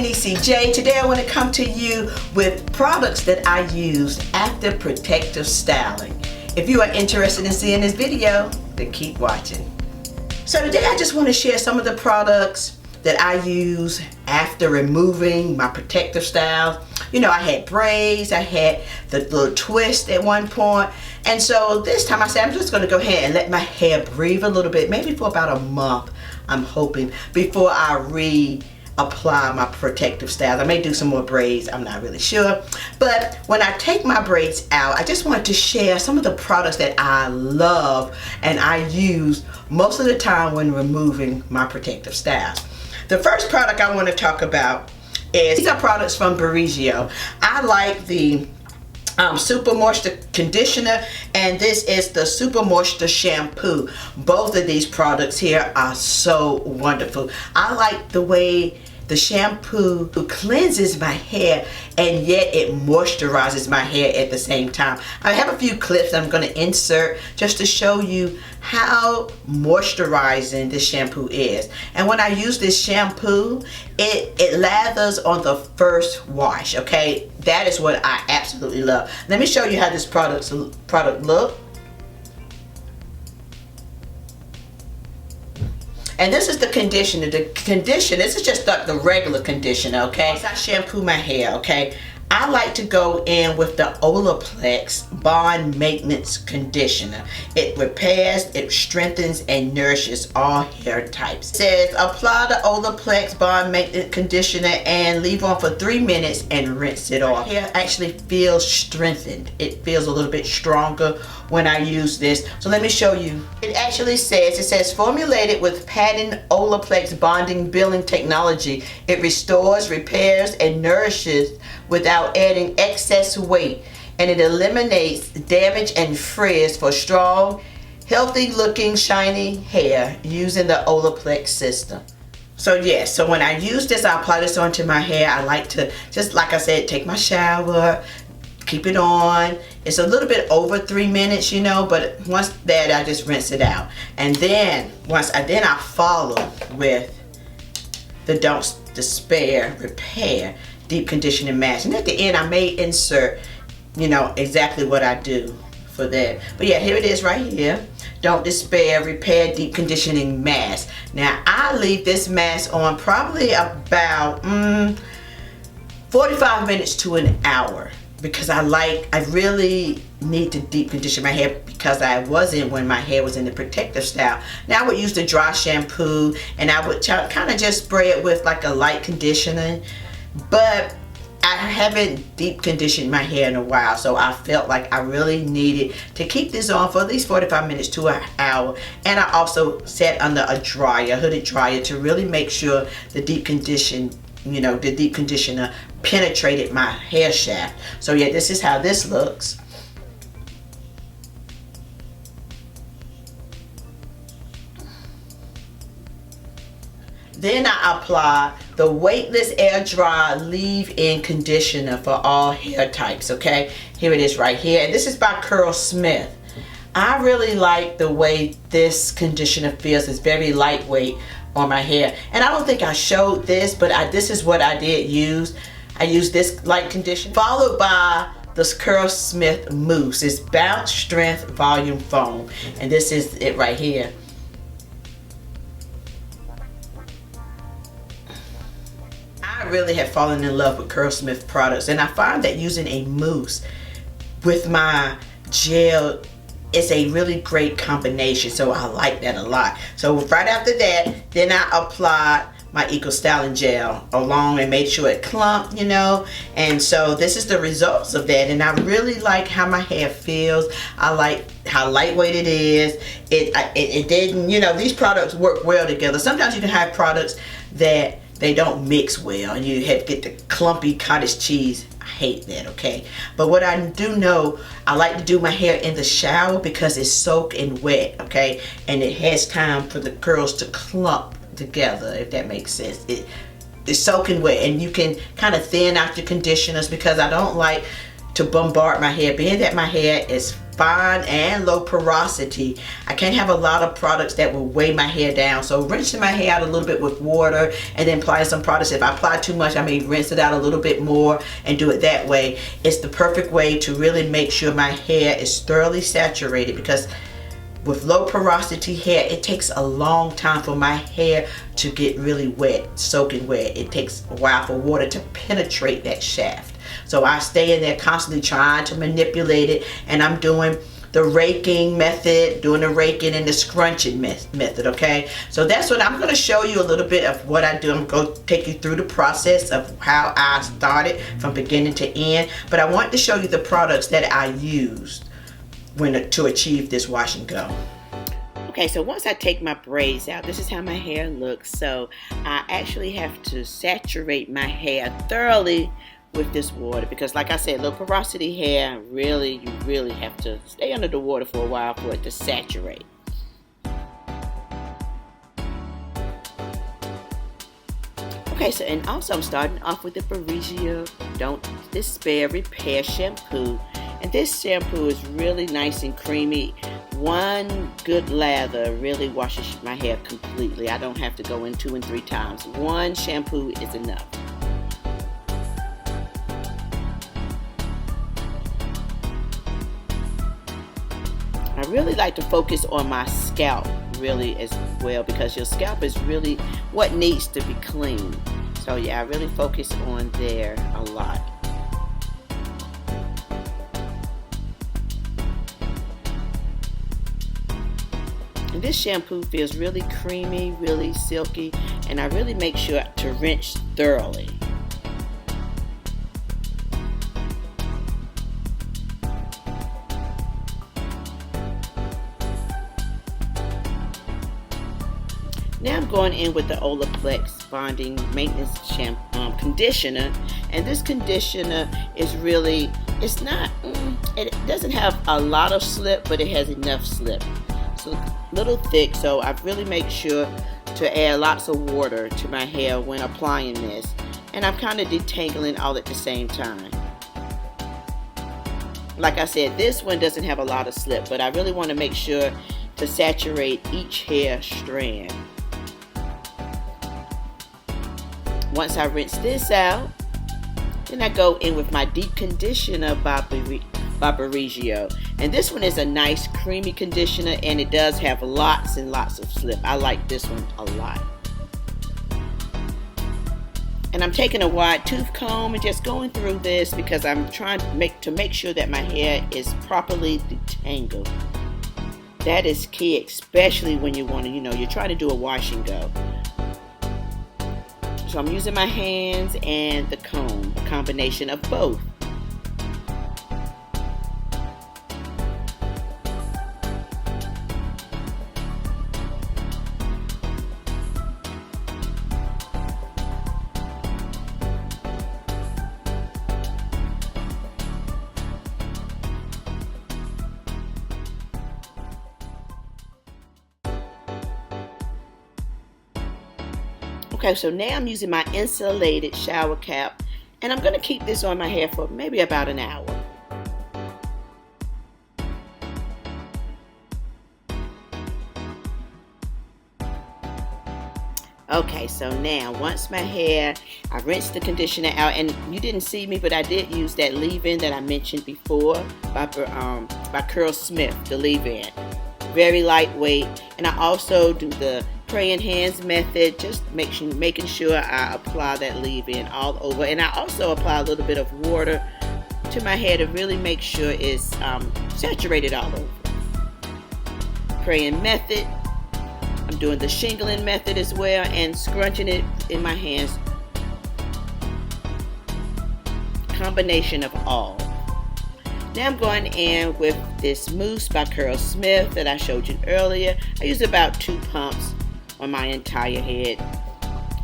me, NeeCJae. Today I want to come to you with products that I use after protective styling. If you are interested in seeing this video, then keep watching. So today I just want to share some of the products that I use after removing my protective styles. You know, I had braids, I had the little twist at one point, and so this time I said I'm just going to go ahead and let my hair breathe a little bit, maybe for about a month, I'm hoping, before I reapply my protective styles. I may do some more braids, I'm not really sure. But when I take my braids out, I just wanted to share some of the products that I love and I use most of the time when removing my protective styles. The first product I want to talk about is, these are products from breakage. I like the Super Moisture Conditioner, and this is the Super Moisture Shampoo. Both of these products here are so wonderful. I like the way the shampoo cleanses my hair and yet it moisturizes my hair at the same time. I have a few clips that I'm going to insert just to show you how moisturizing this shampoo is. And when I use this shampoo, it lathers on the first wash, okay? That is what I absolutely love. Let me show you how this product looks. And this is the conditioner. The conditioner, this is just the regular conditioner, okay? Once I shampoo my hair, okay, I like to go in with the Olaplex Bond Maintenance Conditioner. It repairs, it strengthens, and nourishes all hair types. It says, apply the Olaplex Bond Maintenance Conditioner and leave on for 3 minutes and rinse it off. Hair actually feels strengthened. It feels a little bit stronger when I use this. So let me show you. It actually says, formulated with patented Olaplex bonding building technology. It restores, repairs, and nourishes without adding excess weight, and it eliminates damage and frizz for strong, healthy looking, shiny hair using the Olaplex system. So yes, so when I use this, I apply this onto my hair. I like to, just like I said, take my shower, keep it on. It's a little bit over 3 minutes, you know, but once that, I just rinse it out. And then I follow with the Don't Despair Repair Deep Conditioning Mask. And at the end, I may insert, you know, exactly what I do for that. But yeah, here it is right here. Don't Despair Repair Deep Conditioning Mask. Now, I leave this mask on probably about 45 minutes to an hour, because I really need to deep condition my hair, because I wasn't when my hair was in the protective style. Now I would use the dry shampoo and I would kind of just spray it with like a light conditioner, but I haven't deep conditioned my hair in a while, so I felt like I really needed to keep this on for at least 45 minutes to an hour. And I also set under a dryer, hooded dryer, to really make sure the deep conditioner penetrated my hair shaft. So yeah, this is how this looks. Then I apply the Weightless Air Dry Leave-In Conditioner for all hair types, okay? Here it is right here, and this is by Smith. I really like the way this conditioner feels. It's very lightweight on my hair. And I don't think I showed this, but this is what I did use. I used this light conditioner, followed by the Smith Mousse. It's Bounce Strength Volume Foam, and this is it right here. I really have fallen in love with Smith products, and I find that using a mousse with my gel is a really great combination, so I like that a lot. So right after that, then I applied my Eco Styling Gel along and made sure it clumped, you know. And so this is the results of that, and I really like how my hair feels. I like how lightweight it is. It didn't, you know, these products work well together. Sometimes you can have products that they don't mix well and you have to get the clumpy cottage cheese. I hate that, okay? But what I do know, I like to do my hair in the shower because it's soaked and wet, okay? And it has time for the curls to clump together, if that makes sense. It's soaking wet, and you can kind of thin out your conditioners, because I don't like to bombard my hair. Being that my hair is fine and low porosity. I can't have a lot of products that will weigh my hair down. So rinsing my hair out a little bit with water and then applying some products. If I apply too much, I may rinse it out a little bit more and do it that way. It's the perfect way to really make sure my hair is thoroughly saturated, because with low porosity hair, it takes a long time for my hair to get really wet, soaking wet. It takes a while for water to penetrate that shaft. So I stay in there constantly trying to manipulate it, and I'm doing the raking method, doing the raking and the scrunching method, okay? So that's what I'm gonna show you a little bit of what I do. I'm gonna take you through the process of how I started from beginning to end, but I want to show you the products that I used to achieve this wash and go. Okay, so once I take my braids out, this is how my hair looks. So I actually have to saturate my hair thoroughly with this water, because like I said, low porosity hair, you really have to stay under the water for a while for it to saturate. Okay, so and also I'm starting off with the Braids Don't Despair Repair Shampoo. And this shampoo is really nice and creamy. One good lather really washes my hair completely. I don't have to go in 2 and 3 times. One shampoo is enough. I really like to focus on my scalp really as well, because your scalp is really what needs to be clean. So yeah, I really focus on there a lot. And this shampoo feels really creamy, really silky, and I really make sure to rinse thoroughly. Now I'm going in with the Olaplex Bonding Maintenance Conditioner, and this conditioner is really, it doesn't have a lot of slip, but it has enough slip. It's a little thick, so I really make sure to add lots of water to my hair when applying this, and I'm kind of detangling all at the same time. Like I said, this one doesn't have a lot of slip, but I really want to make sure to saturate each hair strand. Once I rinse this out, then I go in with my deep conditioner by Braids. And this one is a nice creamy conditioner, and it does have lots and lots of slip. I like this one a lot. And I'm taking a wide tooth comb and just going through this, because I'm trying to make sure that my hair is properly detangled. That is key, especially when you want to, you're trying to do a wash and go. So I'm using my hands and the comb, a combination of both. Okay, so now I'm using my insulated shower cap, and I'm going to keep this on my hair for maybe about an hour. Okay, so now once my hair, I rinsed the conditioner out, and you didn't see me, but I did use that leave-in that I mentioned before by Curl Smith, the leave-in. Very lightweight, and I also do the praying hands method, just making sure I apply that leave-in all over, and I also apply a little bit of water to my hair to really make sure it's saturated all over. Praying method, I'm doing the shingling method as well, and scrunching it in my hands. Combination of all. Now I'm going in with this mousse by Curl Smith that I showed you earlier. I use about 2 pumps on my entire head.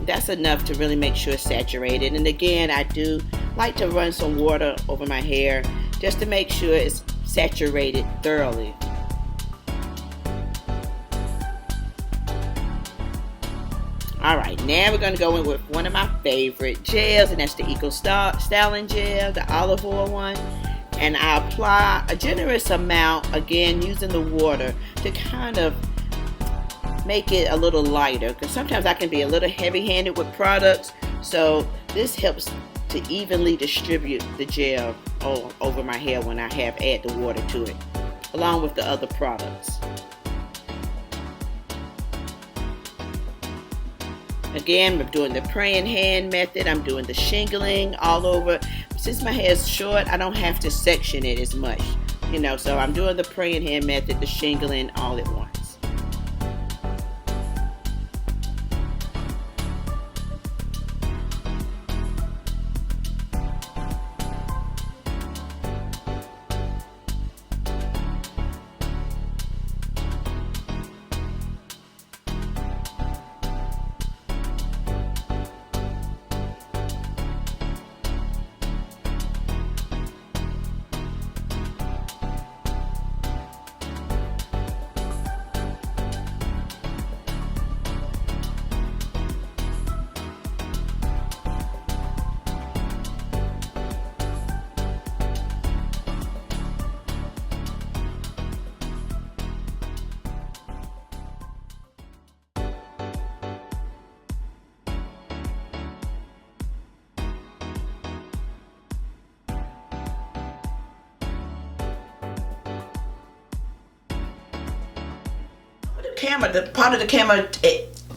That's enough to really make sure it's saturated. And again, I do like to run some water over my hair just to make sure it's saturated thoroughly. Alright, now we're going to go in with one of my favorite gels, and that's the Eco Styling Gel, the olive oil one. and I apply a generous amount, again using the water to kind of make it a little lighter, because sometimes I can be a little heavy-handed with products, so this helps to evenly distribute the gel all over my hair when I have add the water to it, along with the other products. Again, I'm doing the praying hand method. I'm doing the shingling all over. Since my hair is short, I don't have to section it as much, you know, so I'm doing the praying hand method, the shingling all at once. The part of the camera,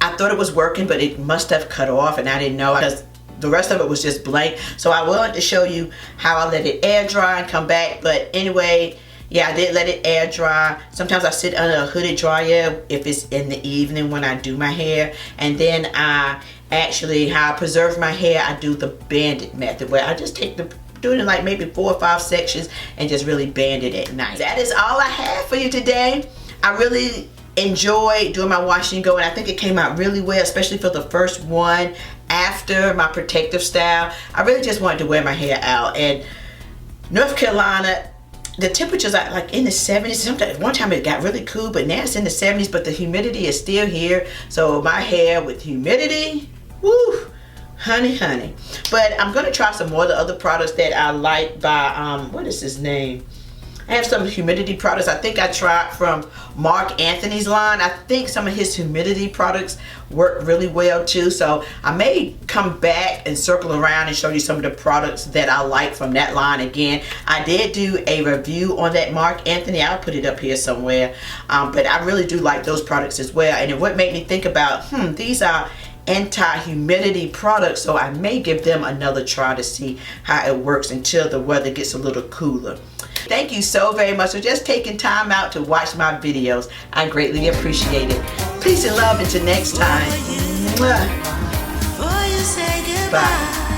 I thought it was working, but it must have cut off, and I didn't know because the rest of it was just blank. So I wanted to show you how I let it air dry and come back. But anyway, yeah, I did let it air dry. Sometimes I sit under a hooded dryer if it's in the evening when I do my hair. And then how I preserve my hair, I do the banded method, where I just take do it in like maybe 4 or 5 sections and just really band it at night. That is all I have for you today. I really enjoyed doing my wash and go, and I think it came out really well, especially for the first one after my protective style. I really just wanted to wear my hair out. And North Carolina, the temperatures are like in the 70s. Sometimes one time it got really cool, but now it's in the 70s, but the humidity is still here. So my hair with humidity, woo, honey. But I'm gonna try some more of the other products that I like by what is his name? I have some humidity products. I think I tried from Mark Anthony's line. I think some of his humidity products work really well too. So I may come back and circle around and show you some of the products that I like from that line again. I did do a review on that Mark Anthony. I'll put it up here somewhere. But I really do like those products as well. And what made me think about, these are anti-humidity products, so I may give them another try to see how it works until the weather gets a little cooler. Thank you so very much for just taking time out to watch my videos. I greatly appreciate it. Peace and love until next time. Bye.